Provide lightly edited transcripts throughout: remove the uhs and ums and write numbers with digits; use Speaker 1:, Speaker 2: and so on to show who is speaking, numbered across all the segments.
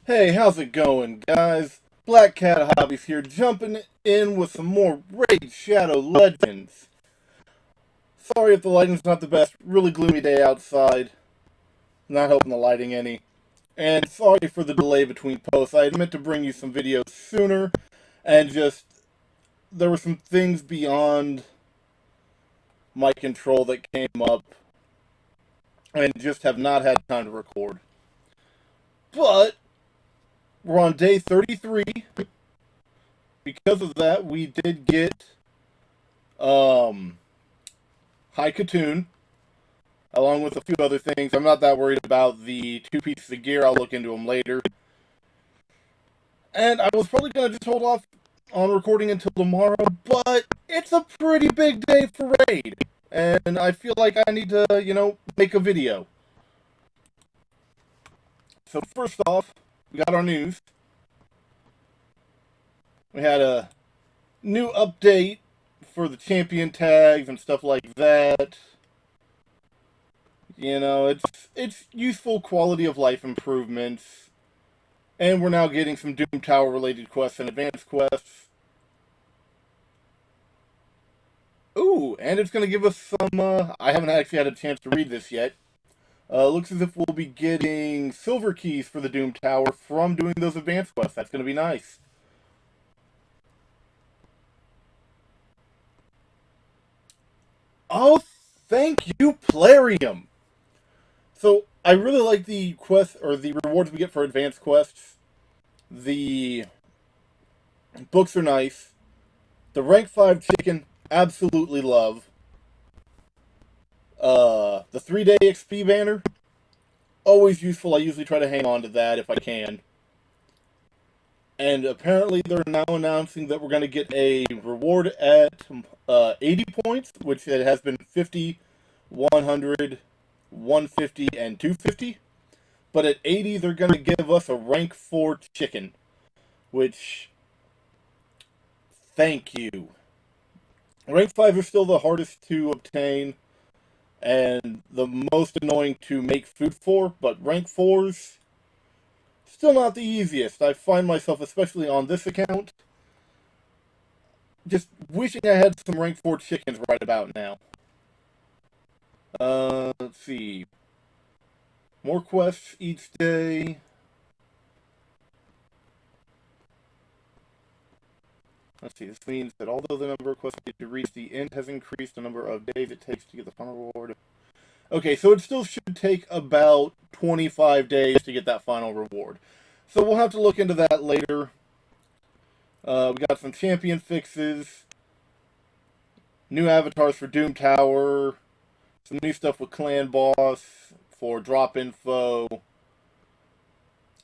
Speaker 1: Hey, how's it going, guys? Black Cat Hobbies here, jumping in with some more Raid Shadow Legends. Sorry if the lighting's not the best. Really gloomy day outside. Not helping the lighting any. And sorry for the delay between posts. I had meant to bring you some videos sooner, and there were some things beyond my control that came up, and just have not had time to record. But we're on day 33. Because of that, we did get High Katoon, along with a few other things. I'm not that worried about the two pieces of gear. I'll look into them later. And I was probably going to just hold off on recording until tomorrow, but it's a pretty big day for Raid. And I feel like I need to, make a video. So first off, we got our news. We had a new update for the champion tags and stuff like that. It's useful quality of life improvements. And we're now getting some Doom Tower related quests and advanced quests. Ooh, and it's going to give us some, I haven't actually had a chance to read this yet. Looks as if we'll be getting silver keys for the Doom Tower from doing those advanced quests. That's going to be nice. Oh, thank you, Plarium! So, I really like the quests, or the rewards we get for advanced quests. The books are nice. The rank 5 chicken, absolutely love. The 3-day XP banner, always useful. I usually try to hang on to that if I can. And apparently they're now announcing that we're going to get a reward at 80 points, which it has been 50, 100, 150, and 250. But at 80, they're going to give us a rank 4 chicken, which, thank you. Rank 5 are still the hardest to obtain and the most annoying to make food for, but rank 4s, still not the easiest. I find myself, especially on this account, just wishing I had some rank 4 chickens right about now. Let's see. More quests each day. Let's see, this means that although the number of quests to reach the end has increased, the number of days it takes to get the final reward. Okay, so it still should take about 25 days to get that final reward. So we'll have to look into that later. We got some champion fixes, new avatars for Doom Tower, some new stuff with Clan Boss for drop info.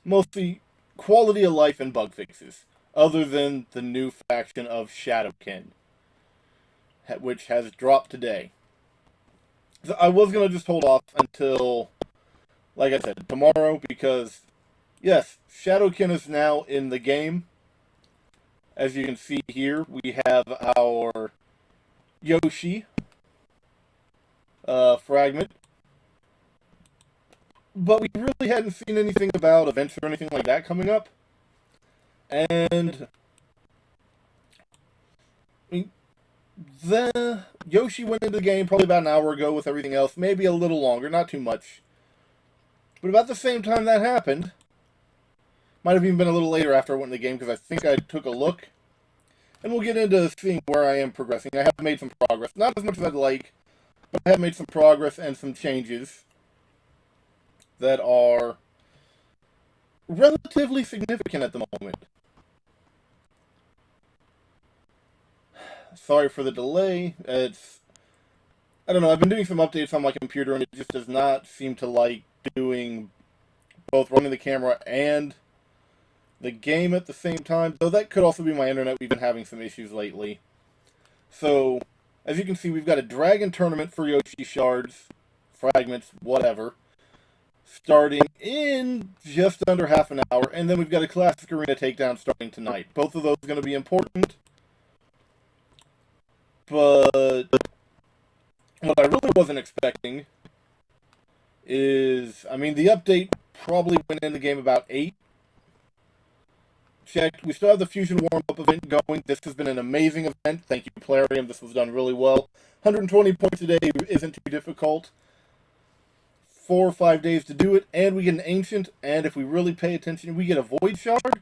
Speaker 1: Mostly quality of life and bug fixes, other than the new faction of Shadowkin, which has dropped today. So I was going to just hold off until, like I said, tomorrow, because, yes, Shadowkin is now in the game. As you can see here, we have our Yoshi fragment. But we really hadn't seen anything about events or anything like that coming up. And the Yoshi went into the game probably about an hour ago with everything else. Maybe a little longer, not too much. But about the same time that happened, might have even been a little later after I went in the game, because I think I took a look. And we'll get into seeing where I am progressing. I have made some progress. Not as much as I'd like, but I have made some progress and some changes that are relatively significant at the moment. Sorry for the delay. I don't know, I've been doing some updates on my computer, and it just does not seem to like doing both running the camera and the game at the same time. Though that could also be my internet. We've been having some issues lately. So, as you can see, we've got a dragon tournament for Yoshi shards, fragments, whatever, starting in just under half an hour, and then we've got a classic arena takedown starting tonight. Both of those are going to be important. But what I really wasn't expecting is, I mean, the update probably went in the game about 8, checked. We still have the Fusion warm-up event going. This has been an amazing event. Thank you, Plarium. This was done really well. 120 points a day isn't too difficult. 4 or 5 days to do it, and we get an Ancient, and if we really pay attention, we get a Void Shard.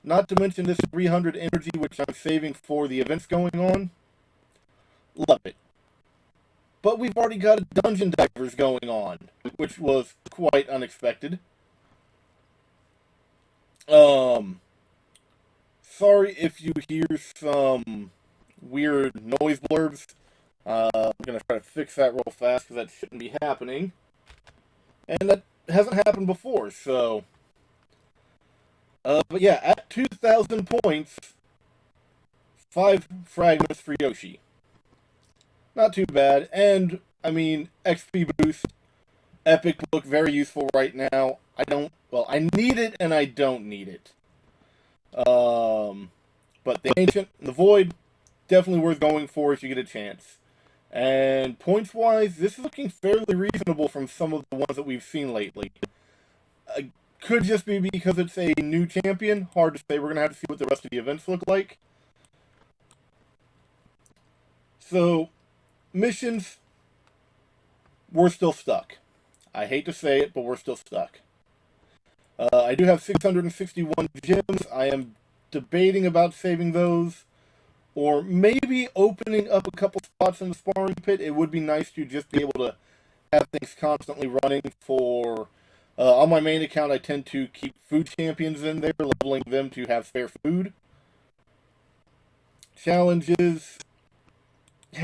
Speaker 1: Not to mention this 300 energy, which I'm saving for the events going on. Love it. But we've already got a Dungeon Divers going on, which was quite unexpected. Sorry if you hear some weird noise blurbs. I'm going to try to fix that real fast because that shouldn't be happening. And that hasn't happened before, so... but yeah, at 2,000 points, 5 fragments for Yoshi. Not too bad, and, I mean, XP boost, epic look, very useful right now. I need it and I don't need it. But the Ancient and the Void, definitely worth going for if you get a chance. And points-wise, this is looking fairly reasonable from some of the ones that we've seen lately. Could just be because it's a new champion. Hard to say. We're going to have to see what the rest of the events look like. So, missions, we're still stuck. I hate to say it, but we're still stuck. I do have 661 gems. I am debating about saving those, or maybe opening up a couple spots in the sparring pit. It would be nice to just be able to have things constantly running for... on my main account, I tend to keep food champions in there, leveling them to have spare food. Challenges,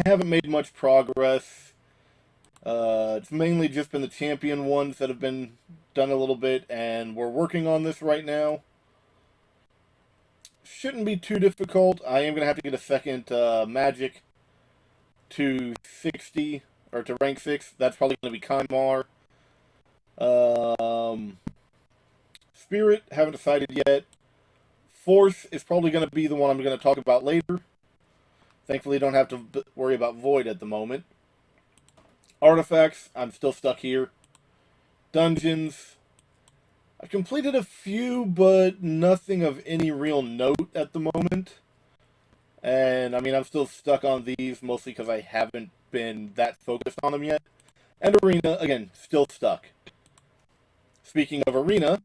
Speaker 1: haven't made much progress. It's mainly just been the champion ones that have been done a little bit, and we're working on this right now. Shouldn't be too difficult. I am going to have to get a second magic to 60, or to rank 6. That's probably going to be Kaimar. Spirit, haven't decided yet. Force is probably going to be the one I'm going to talk about later. Thankfully, don't have to worry about Void at the moment. Artifacts, I'm still stuck here. Dungeons, I've completed a few, but nothing of any real note at the moment. And, I mean, I'm still stuck on these, mostly because I haven't been that focused on them yet. And Arena, again, still stuck. Speaking of Arena,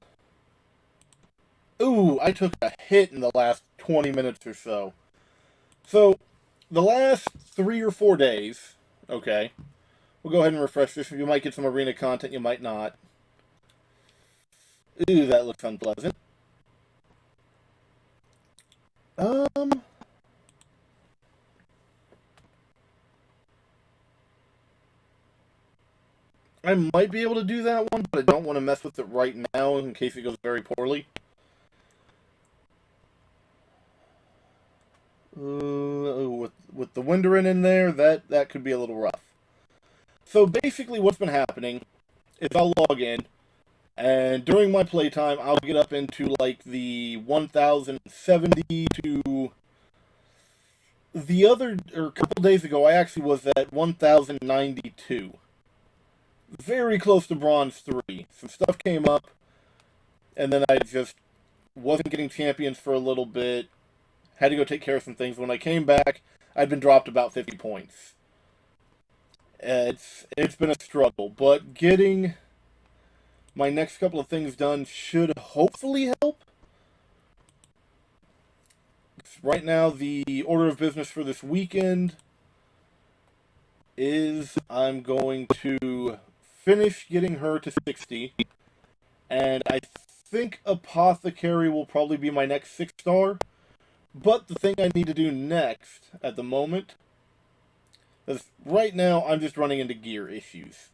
Speaker 1: ooh, I took a hit in the last 20 minutes or so. So, the last 3 or 4 days, okay, we'll go ahead and refresh this. You might get some Arena content, you might not. Ooh, that looks unpleasant. I might be able to do that one, but I don't want to mess with it right now in case it goes very poorly. With the Winderin in there, that could be a little rough. So basically what's been happening is I'll log in, and during my playtime, I'll get up into like the 1070 to... a couple days ago, I actually was at 1092. Very close to Bronze 3. Some stuff came up, and then I just wasn't getting champions for a little bit. Had to go take care of some things. When I came back, I'd been dropped about 50 points. It's been a struggle, but getting my next couple of things done should hopefully help. Right now, the order of business for this weekend is I'm going to finish getting her to 60, and I think Apothecary will probably be my next 6-star, but the thing I need to do next, at the moment, is right now I'm just running into gear issues,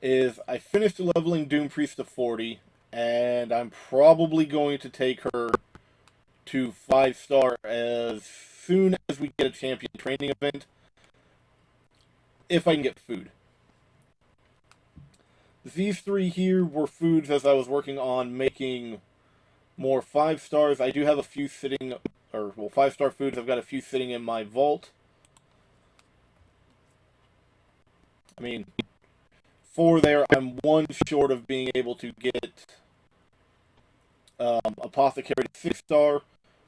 Speaker 1: is I finished leveling Doom Priest to 40, and I'm probably going to take her to 5-star as soon as we get a champion training event, if I can get food. These 3 here were foods as I was working on making more 5-stars. I do have a few sitting, 5-star foods. I've got a few sitting in my vault. I mean, 4 there. I'm 1 short of being able to get Apothecary 6-star,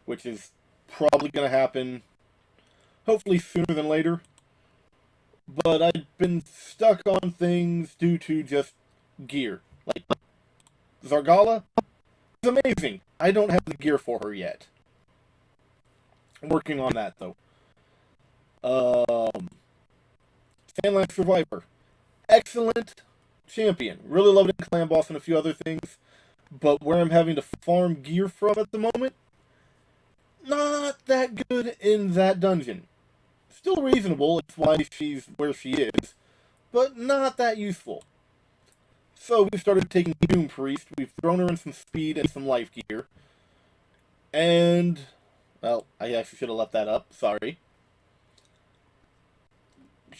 Speaker 1: which is probably going to happen hopefully sooner than later. But I've been stuck on things due to just gear. Like, Zargala is amazing. I don't have the gear for her yet. I'm working on that, though. Sandland Survivor. Excellent champion. Really love it in Clan Boss and a few other things. But where I'm having to farm gear from at the moment, not that good in that dungeon. Still reasonable, it's why she's where she is, but not that useful. So we've started taking Doom Priest, we've thrown her in some speed and some life gear, and, well, I actually should have left that up, sorry.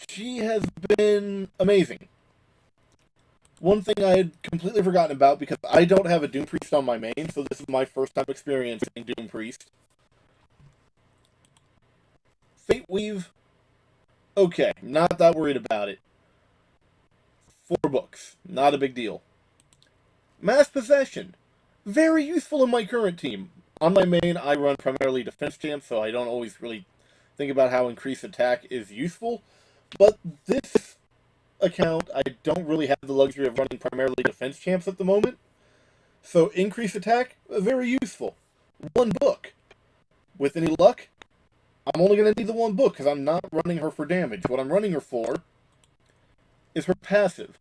Speaker 1: She has been amazing. One thing I had completely forgotten about, because I don't have a Doom Priest on my main, so this is my first time experiencing Doom Priest. Fate Weave, okay, not that worried about it. 4 books, not a big deal. Mass Possession, very useful in my current team. On my main, I run primarily defense champ, so I don't always really think about how increased attack is useful. But this account, I don't really have the luxury of running primarily defense champs at the moment. So increased attack, very useful. 1 book. With any luck, I'm only going to need the 1 book because I'm not running her for damage. What I'm running her for is her passive.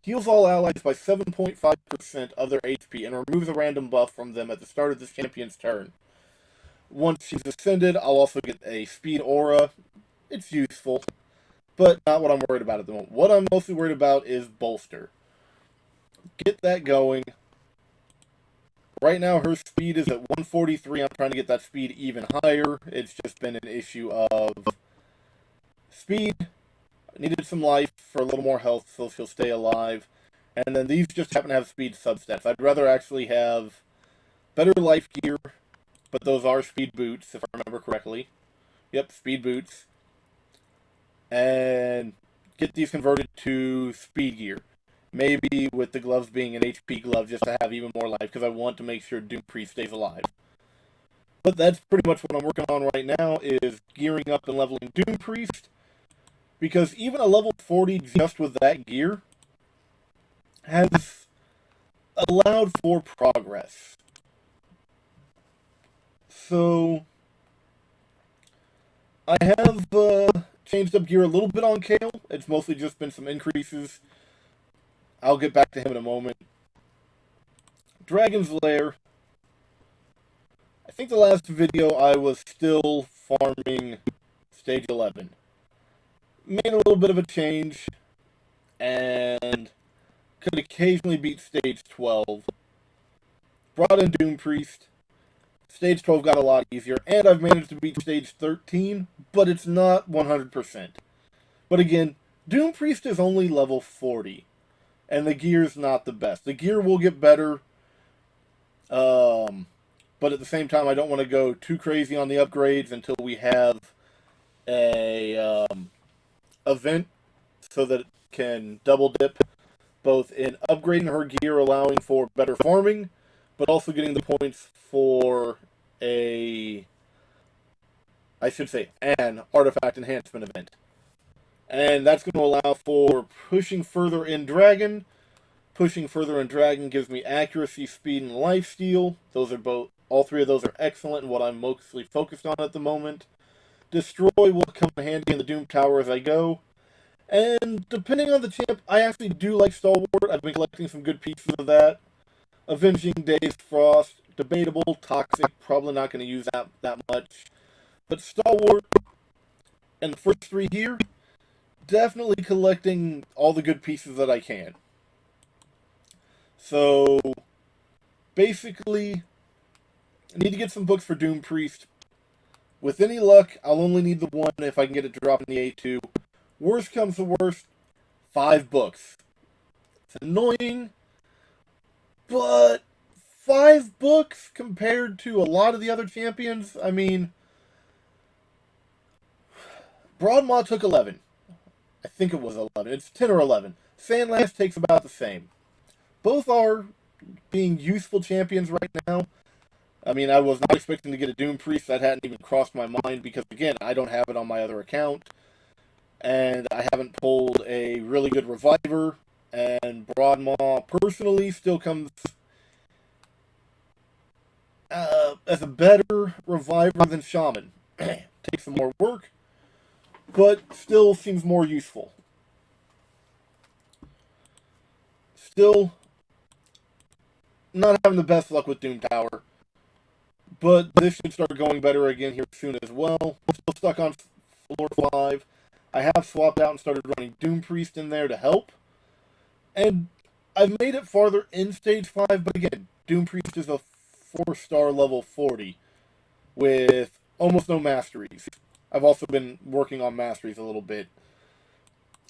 Speaker 1: Heals all allies by 7.5% of their HP and removes a random buff from them at the start of this champion's turn. Once she's ascended, I'll also get a speed aura. It's useful, but not what I'm worried about at the moment. What I'm mostly worried about is bolster. Get that going. Right now, her speed is at 143. I'm trying to get that speed even higher. It's just been an issue of speed. I needed some life for a little more health so she'll stay alive. And then these just happen to have speed substats. I'd rather actually have better life gear, but those are speed boots, if I remember correctly. Yep, speed boots. And get these converted to speed gear. Maybe with the gloves being an HP glove just to have even more life, because I want to make sure Doom Priest stays alive. But that's pretty much what I'm working on right now, is gearing up and leveling Doom Priest. Because even a level 40 just with that gear has allowed for progress. So, I have changed up gear a little bit on Kale. It's mostly just been some increases. I'll get back to him in a moment. Dragon's Lair. I think the last video I was still farming stage 11. Made a little bit of a change, and could occasionally beat stage 12. Brought in Doom Priest. Stage 12 got a lot easier, and I've managed to beat stage 13, but it's not 100%. But again, Doom Priest is only level 40, and the gear's not the best. The gear will get better, but at the same time, I don't want to go too crazy on the upgrades until we have a event so that it can double dip both in upgrading her gear, allowing for better farming, but also getting the points for an artifact enhancement event. And that's going to allow for pushing further in Dragon. Pushing further in Dragon gives me accuracy, speed, and lifesteal. All 3 of those are excellent and what I'm mostly focused on at the moment. Destroy will come in handy in the Doom Tower as I go. And depending on the champ, I actually do like Stalwart. I've been collecting some good pieces of that. Avenging Days Frost, debatable. Toxic, probably not going to use that much. But Stalwart and the first 3 here, definitely collecting all the good pieces that I can. So, basically, I need to get some books for Doom Priest. With any luck, I'll only need the 1 if I can get it to drop in the A2. Worst comes to worst, 5 books. It's annoying, but 5 books compared to a lot of the other champions, I mean, Broadmaw took 11. I think it was 11. It's 10 or 11. Sandlast takes about the same. Both are being useful champions right now. I mean, I was not expecting to get a Doom Priest. That hadn't even crossed my mind because, again, I don't have it on my other account. And I haven't pulled a really good Reviver. And Broadmaw, personally, still comes as a better Reviver than Shaman. Takes some more work, but still seems more useful. Still not having the best luck with Doom Tower. But this should start going better again here soon as well. Still stuck on floor 5. I have swapped out and started running Doom Priest in there to help. And I've made it farther in Stage 5, but again, Doom Priest is a 4-star level 40 with almost no masteries. I've also been working on masteries a little bit.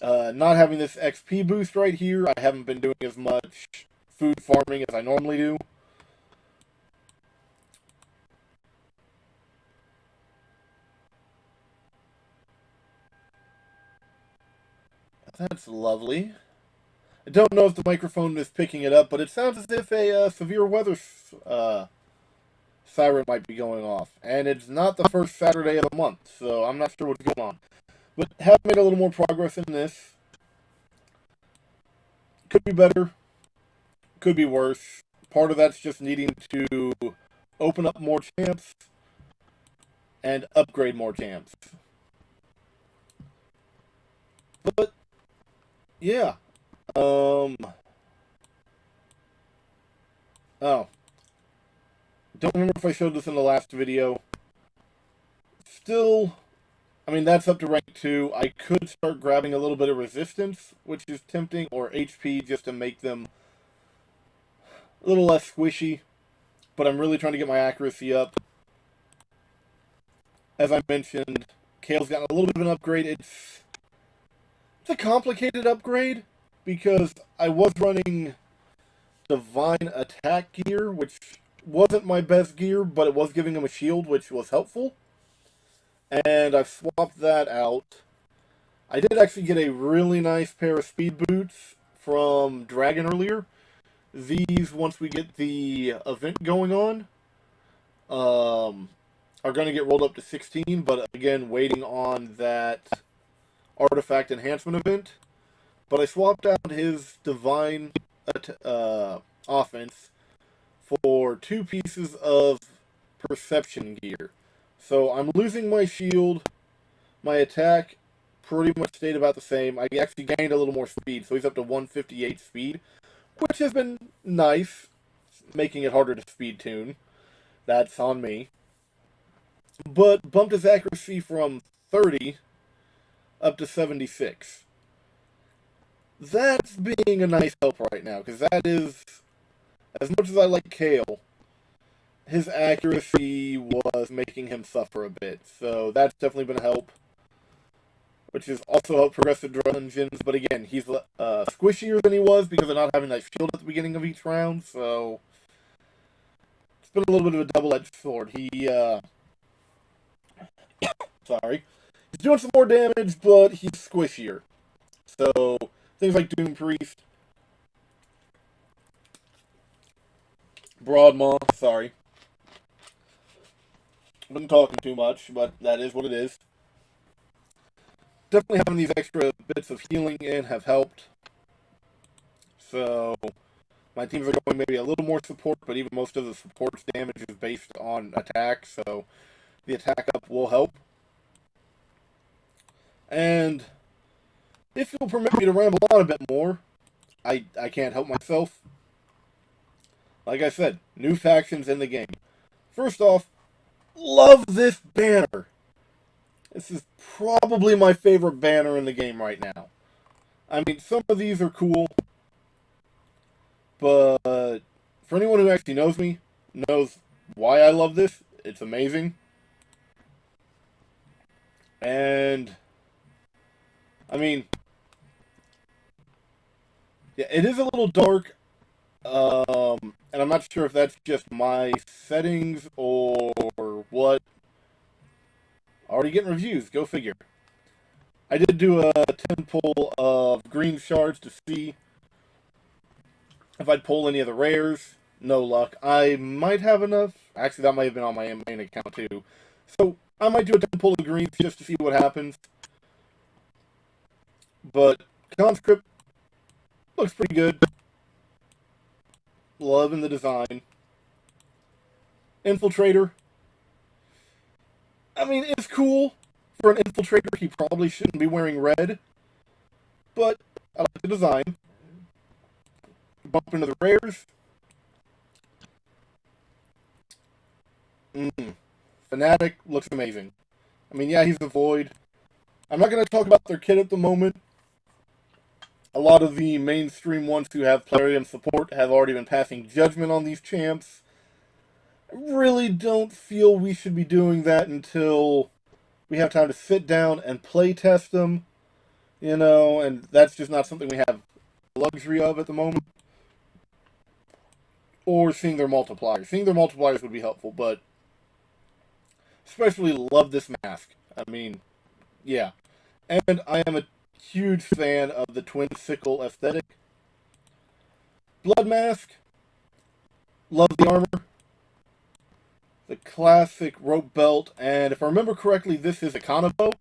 Speaker 1: Not having this XP boost right here, I haven't been doing as much food farming as I normally do. That's lovely. I don't know if the microphone is picking it up, but it sounds as if a severe weather siren might be going off. And it's not the first Saturday of the month, so I'm not sure what's going on. But have made a little more progress in this. Could be better. Could be worse. Part of that's just needing to open up more champs and upgrade more champs. But, yeah. Oh. Don't remember if I showed this in the last video. Still, I mean, that's up to rank 2. I could start grabbing a little bit of resistance, which is tempting, or HP, just to make them a little less squishy. But I'm really trying to get my accuracy up. As I mentioned, Kale's gotten a little bit of an upgrade. It's a complicated upgrade, because I was running Divine Attack gear, which wasn't my best gear, but it was giving him a shield, which was helpful. And I've swapped that out. I did actually get a really nice pair of speed boots from Dragon earlier. These, once we get the event going on, are going to get rolled up to 16, but again, waiting on that artifact enhancement event. But I swapped out his Divine offense for 2 pieces of perception gear. So I'm losing my shield. My attack pretty much stayed about the same. I actually gained a little more speed, so he's up to 158 speed, which has been nice, making it harder to speed tune. That's on me. But bumped his accuracy from 30 up to 76. That's being a nice help right now, because that is, as much as I like Kale, his accuracy was making him suffer a bit. So that's definitely been a help. Which has also helped progressive dungeons, but again, he's squishier than he was because of not having that shield at the beginning of each round, so it's been a little bit of a double-edged sword. Sorry. He's doing some more damage, but he's squishier. So, things like Doom Priest, Broadmaw, sorry. I've been talking too much, but that is what it is. Definitely having these extra bits of healing in have helped. So, my teams are going maybe a little more support, but even most of the support's damage is based on attack, so the attack up will help. And if you'll permit me to ramble on a bit more, I can't help myself. Like I said, new factions in the game. First off, love this banner. This is probably my favorite banner in the game right now. I mean, some of these are cool, but for anyone who actually knows me, knows why I love this. It's amazing. And, I mean, yeah, it is a little dark, and I'm not sure if that's just my settings or what. Already getting reviews, go figure. I did do a 10 pull of green shards to see If I'd pull any of the rares, no luck. I might have enough. Actually, that might have been on my main account too. So I might do a 10 pull of greens just to see what happens. But conscript looks pretty good. Loving the design. Infiltrator. I mean, it's cool. For an infiltrator, he probably shouldn't be wearing red. But I like the design. Bump into the rares. Fanatic looks amazing. I mean, yeah, he's the Void. I'm not going to talk about their kit at the moment. A lot of the mainstream ones who have Plarium support have already been passing judgment on these champs. I really don't feel we should be doing that until we have time to sit down and play test them, and that's just not something we have the luxury of at the moment. Or seeing their multipliers. Seeing their multipliers would be helpful, but especially love this mask. I mean, yeah. And I am a huge fan of the twin sickle aesthetic. Blood mask. Love the armor. The classic rope belt. And if I remember correctly, this is a Kanabo.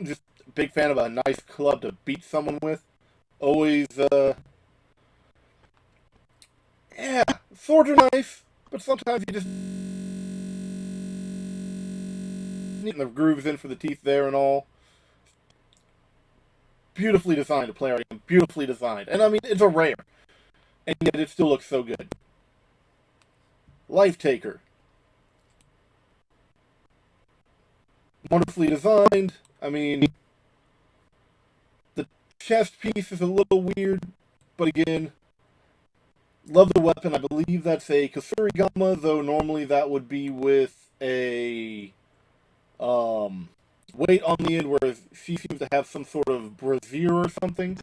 Speaker 1: Just a big fan of a nice club to beat someone with. Always, yeah, swords are nice, but sometimes you just need the grooves in for the teeth there and all. Beautifully designed, a Plarium. Beautifully designed. And I mean, it's a rare. And yet it still looks so good. Life Taker. Wonderfully designed. I mean, the chest piece is a little weird, but again, love the weapon. I believe that's a Kasurigama, though normally that would be with a weight on the end, whereas she seems to have some sort of brassiere or something.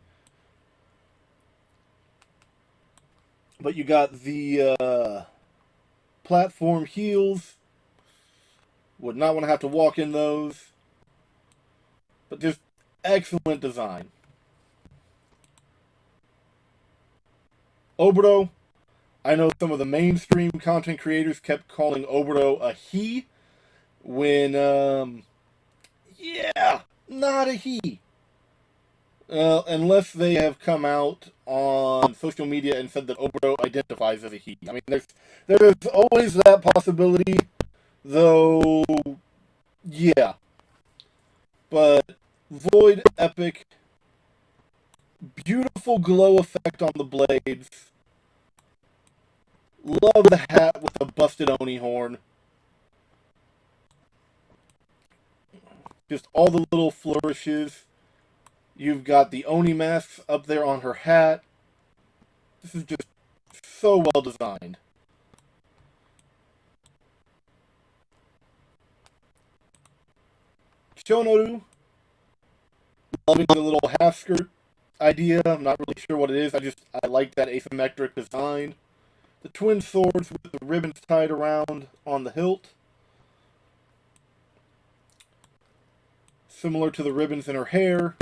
Speaker 1: But you got the platform heels. Would not want to have to walk in those. But just excellent design. Oboro. I know some of the mainstream content creators kept calling Oboro a he. When, yeah, not a he. Unless they have come out on social media and said that Oboro identifies as a he. I mean, there's always that possibility, though, yeah. But Void Epic, beautiful glow effect on the blades. Love the hat with the busted Oni horn. Just all the little flourishes. You've got the Oni masks up there on her hat. This is just so well designed. Shonoru. Loving the little half skirt idea. I'm not really sure what it is. I like that asymmetric design. The twin swords with the ribbons tied around on the hilt. Similar to the ribbons in her hair.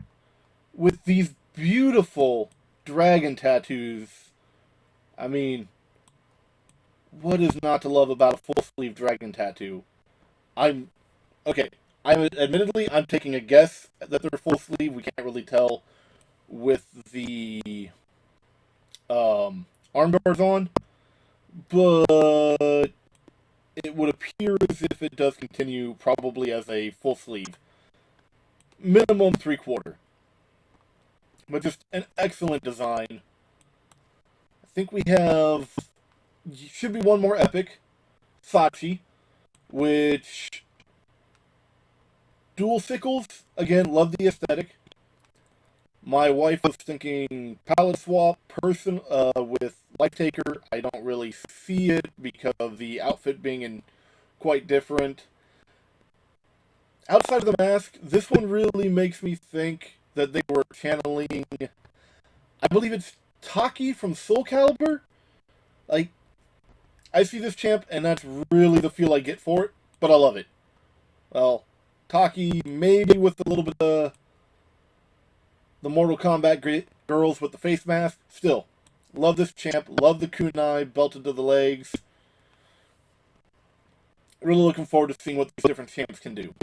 Speaker 1: With these beautiful dragon tattoos. I mean, what is not to love about a full sleeve dragon tattoo? Okay. Admittedly, I'm taking a guess that they're full sleeve. We can't really tell with the arm guards on, but it would appear as if it does continue probably as a full sleeve. Minimum 3/4. But just an excellent design. I think we have, should be one more epic. Sachi, which, dual sickles, again, love the aesthetic. My wife was thinking palette swap with Life Taker. I don't really see it because of the outfit being quite different. Outside of the mask, this one really makes me think that they were channeling, I believe it's Taki from Soul Calibur. Like, I see this champ, and that's really the feel I get for it, but I love it. Well, Taki, maybe with a little bit of the Mortal Kombat girls with the face mask. Still, love this champ. Love the kunai belted to the legs. Really looking forward to seeing what these different champs can do.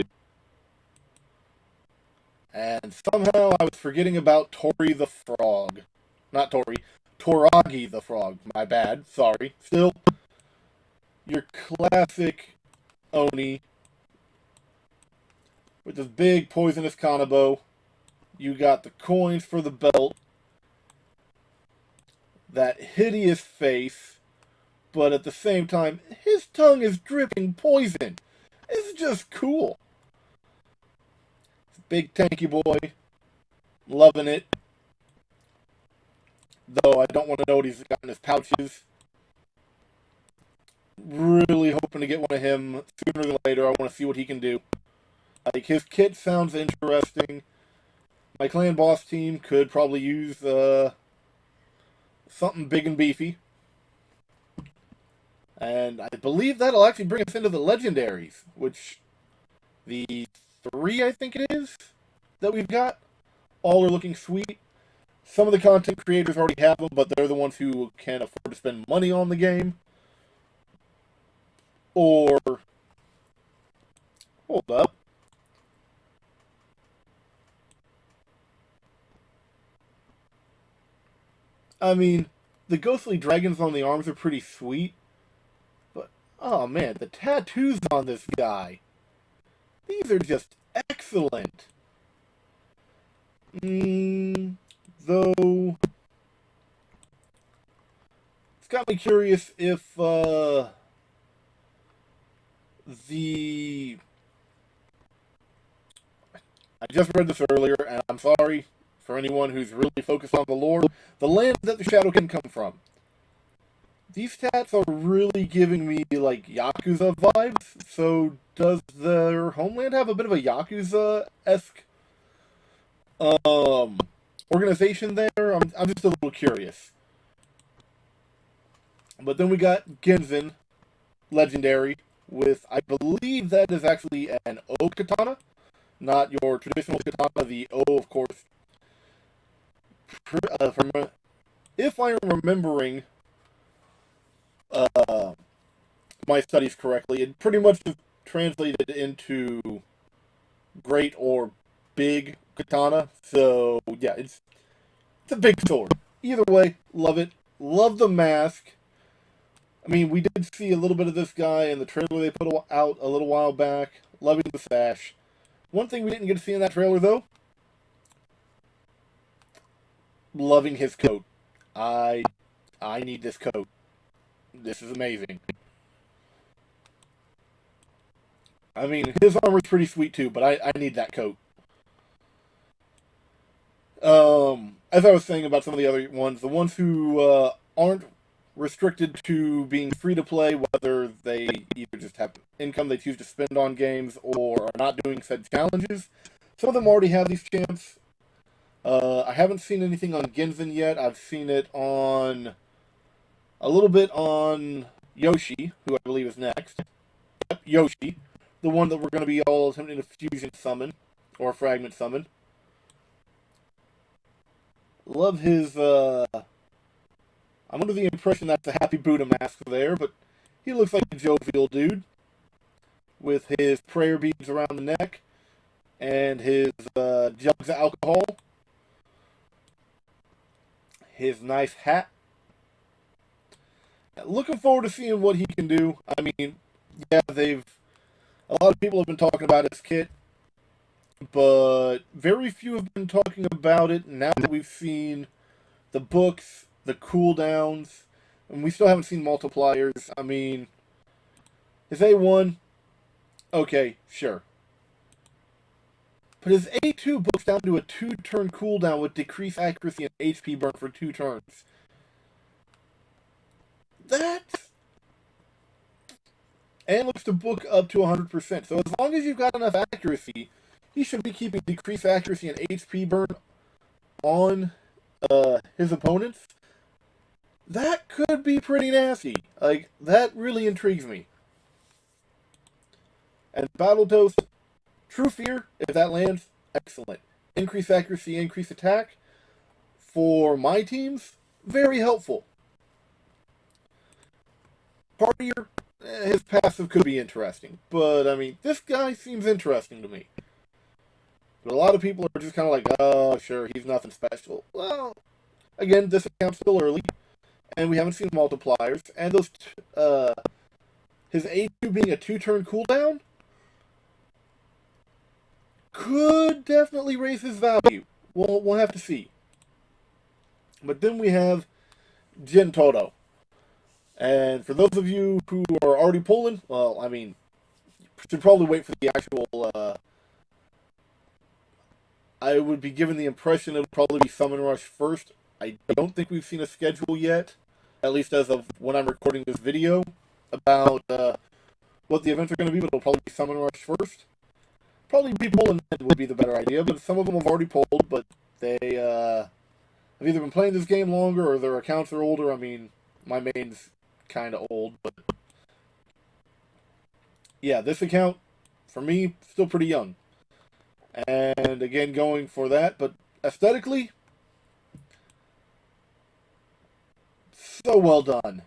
Speaker 1: And somehow I was forgetting about Tori the Frog. Not Tori. Toragi the Frog. My bad. Sorry. Still, your classic Oni with this big poisonous kanabo. You got the coins for the belt. That hideous face. But at the same time, his tongue is dripping poison. It's just cool. Big tanky boy. Loving it. Though I don't want to know what he's got in his pouches. Really hoping to get one of him sooner than later. I want to see what he can do. Like, his kit sounds interesting. My clan boss team could probably use something big and beefy. And I believe that'll actually bring us into the legendaries, which the 3, I think it is, that we've got, all are looking sweet. Some of the content creators already have them, but they're the ones who can afford to spend money on the game. Or, hold up. I mean, the ghostly dragons on the arms are pretty sweet. But, oh man, the tattoos on this guy. These are just excellent. Though, it's got me curious if I just read this earlier, and I'm sorry for anyone who's really focused on the lore. The land that the shadow can come from. These tats are really giving me, like, Yakuza vibes. So, does their homeland have a bit of a Yakuza-esque organization there? I'm just a little curious. But then we got Genzen, legendary, with, I believe that is actually an O katana, not your traditional katana. The O, of course, if I am remembering my studies correctly, it pretty much is translated into great or big katana. So yeah, it's a big sword. Either way, love it. Love the mask. I mean, we did see a little bit of this guy in the trailer they put out a little while back. Loving the sash. One thing we didn't get to see in that trailer, though, loving his coat. I need this coat. This is amazing. I mean, his armor's pretty sweet too, but I need that coat. As I was saying about some of the other ones, the ones who aren't restricted to being free to play, whether they either just have income they choose to spend on games or are not doing said challenges, some of them already have these champs. I haven't seen anything on Genzen yet. I've seen it on a little bit on Yoshi, who I believe is next. Yep, Yoshi, the one that we're going to be all attempting to fusion summon or fragment summon. Love his. I'm under the impression that's a Happy Buddha mask there, but he looks like a jovial dude with his prayer beads around the neck and his jugs of alcohol. His nice hat. Looking forward to seeing what he can do. I mean, yeah, a lot of people have been talking about his kit, but very few have been talking about it now that we've seen the books, the cooldowns, and we still haven't seen multipliers. I mean, his A1, okay, sure. But his A2 books down to a 2-turn cooldown with decreased accuracy and HP burn for 2 turns. That's... And looks to book up to 100%. So as long as you've got enough accuracy, he should be keeping decreased accuracy and HP burn on his opponents. That could be pretty nasty. Like, that really intrigues me. And Battletoast, True Fear, if that lands, excellent. Increase accuracy, increase attack for my teams, very helpful. Partier, his passive could be interesting, but I mean, this guy seems interesting to me. But a lot of people are just kind of like, oh, sure, he's nothing special. Well, again, this account's still early, and we haven't seen multipliers, and those, his A2 being a 2-turn cooldown could definitely raise his value. We'll have to see. But then we have Gentoro. And for those of you who are already pulling, well, I mean, should probably wait for the actual, I would be given the impression it would probably be Summon Rush first. I don't think we've seen a schedule yet, at least as of when I'm recording this video, about what the events are going to be, but it'll probably be Summon Rush first. Probably be pulling would be the better idea, but some of them have already pulled, but they have either been playing this game longer or their accounts are older. I mean, my main's kind of old, but yeah, this account, for me, still pretty young. And again, going for that, but aesthetically, so well done.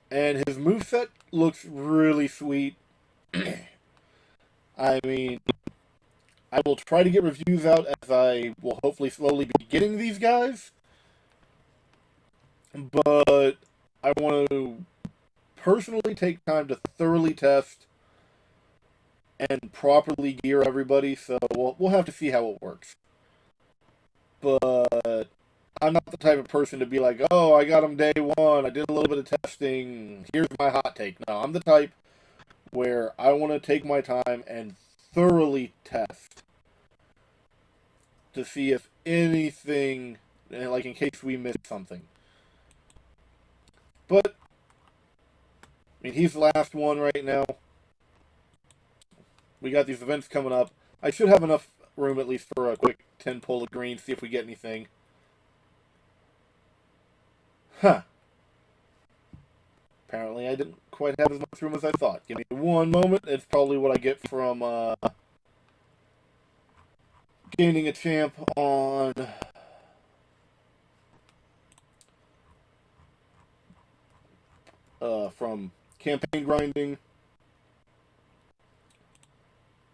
Speaker 1: And his moveset looks really sweet. I mean, I will try to get reviews out as I will hopefully slowly be getting these guys. But I want to personally take time to thoroughly test and properly gear everybody, so we'll have to see how it works. But I'm not the type of person to be like, oh, I got them day one, I did a little bit of testing, here's my hot take. No, I'm the type where I want to take my time and thoroughly test to see if anything, like in case we missed something. But, I mean, he's the last one right now. We got these events coming up. I should have enough room at least for a quick 10 pull of green, see if we get anything. Huh. Apparently I didn't quite have as much room as I thought. Give me one moment. It's probably what I get from gaining a champ on from campaign grinding.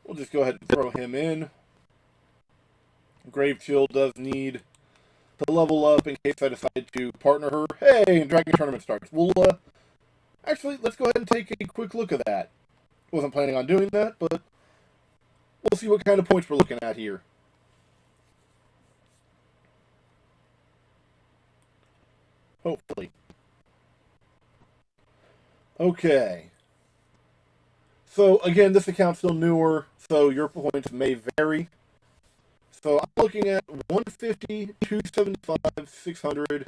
Speaker 1: We'll just go ahead and throw him in. Grave Chill does need to level up in case I decide to partner her. Hey, and Dragon Tournament starts. We'll, actually, let's go ahead and take a quick look at that. Wasn't planning on doing that, but we'll see what kind of points we're looking at here. Hopefully. Okay. So, again, this account's still newer, so your points may vary. So, I'm looking at 150, 275, 600.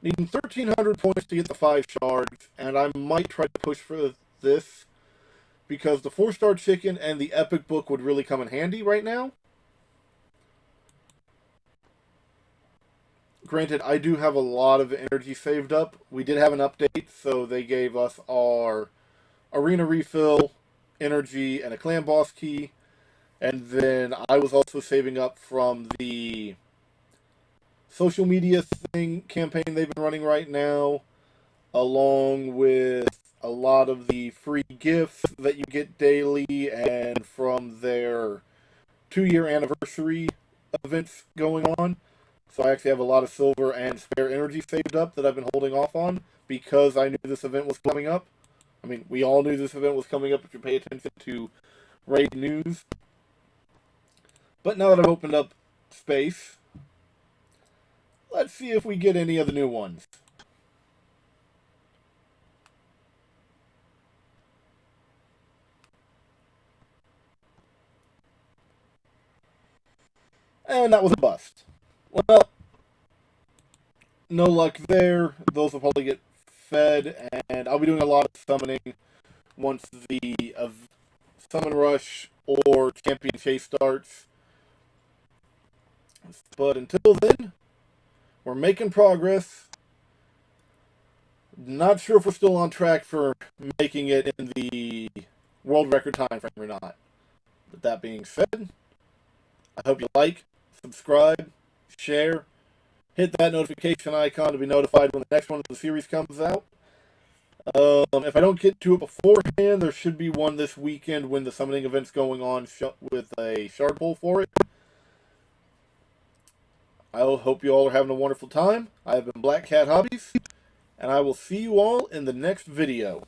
Speaker 1: Needing 1,300 points to get the 5 shards, and I might try to push for this, because the 4-star chicken and the epic book would really come in handy right now. Granted, I do have a lot of energy saved up. We did have an update, so they gave us our arena refill, energy, and a clan boss key. And then I was also saving up from the social media thing campaign they've been running right now, along with a lot of the free gifts that you get daily and from their 2-year anniversary events going on. So I actually have a lot of silver and spare energy saved up that I've been holding off on because I knew this event was coming up. I mean, we all knew this event was coming up if you pay attention to raid news. But now that I've opened up space, let's see if we get any of the new ones. And that was a bust. Well, no luck there. Those will probably get fed, and I'll be doing a lot of summoning once the Summon Rush or Champion Chase starts. But until then, we're making progress. Not sure if we're still on track for making it in the world record time frame or not. But that being said, I hope you like, subscribe, share, hit that notification icon to be notified when the next one of the series comes out. If I don't get to it beforehand, there should be one this weekend when the summoning event's going on with a shard pull for it. I hope you all are having a wonderful time. I have been Black Cat Hobbies, and I will see you all in the next video.